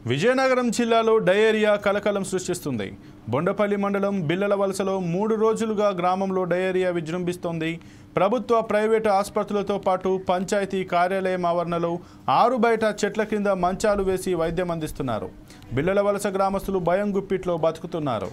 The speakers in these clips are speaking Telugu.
విజయనగరం జిల్లాలో డయేరియా కలకలం సృష్టిస్తుంది. బొండపల్లి మండలం బిల్లలవలసలో 3 రోజులుగా గ్రామంలో డయేరియా విజృంభిస్తోంది. ప్రభుత్వ ప్రైవేటు ఆసుపత్రులతో పాటు పంచాయతీ కార్యాలయం ఆవరణలో 6 బయట చెట్ల కింద మంచాలు వేసి వైద్యం అందిస్తున్నారు. బిల్లలవలస గ్రామస్తులు భయం గుప్పిట్లో బతుకుతున్నారు.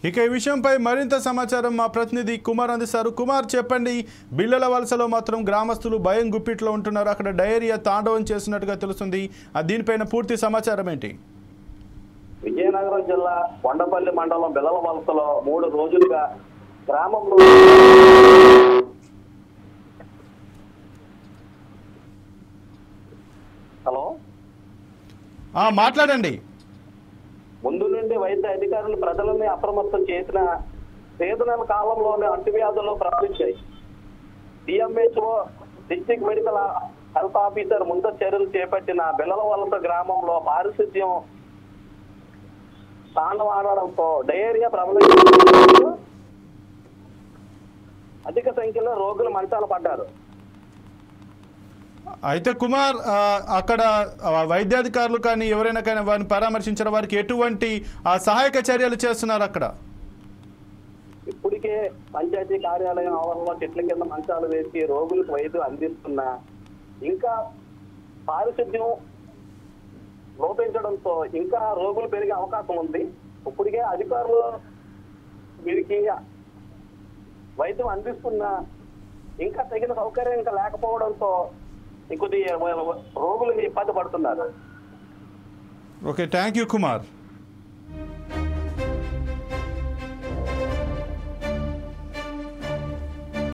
ఇక ఈ విషయంపై మరింత సమాచారం మా ప్రతినిధి కుమార్ అందిస్తారు. కుమార్, చెప్పండి. బిల్లలవలసలో మాత్రం గ్రామస్తులు భయం గుప్పిట్లో ఉంటున్నారు. అక్కడ డయేరియా తాండవం చేస్తున్నట్టుగా తెలుస్తుంది. దీనిపైన పూర్తి సమాచారం ఏంటి? విజయనగరం జిల్లా కొండపల్లి మండలం బిల్లలవలసలో 3 రోజులుగా గ్రామంలో హలో మాట్లాడండి. ముందు నుండి వైద్య అధికారులు ప్రజలని అప్రమత్తం చేసిన సీజనల్ కాలంలోనే అంటువ్యాధులు ప్రారంభించాయి. DMHO district medical health officer ముందస్తు చర్యలు చేపట్టిన బిల్లలవలస గ్రామంలో పారిశుద్ధ్యం తాండవాడడంతో డయేరియా ప్రబలించడంతో అధిక సంఖ్యలో రోగులు మంచాల పడ్డారు. అయితే కుమార్, అక్కడ వైద్యాధికారులు కానీ ఎవరైనా కానీ వారిని పరామర్శించిన వారికి ఎటువంటి సహాయక చర్యలు చేస్తున్నారు? అక్కడ ఇప్పటికే పంచాయతీ కార్యాలయం ఆవరణలో చెట్ల కింద మంచాలు వేసి రోగులకు వైద్యం అందిస్తున్నా ఇంకా పారిశుద్ధ్యం లోపించడంతో ఇంకా రోగులు పెరిగే అవకాశం ఉంది. ఇప్పటికే అధికారులు వీరికి వైద్యం అందిస్తున్నా ఇంకా తగిన సౌకర్యం ఇంకా లేకపోవడంతో ఇంకొద్ది రోగులు ఇబ్బంది పడుతున్నారు. Okay, thank you Kumar.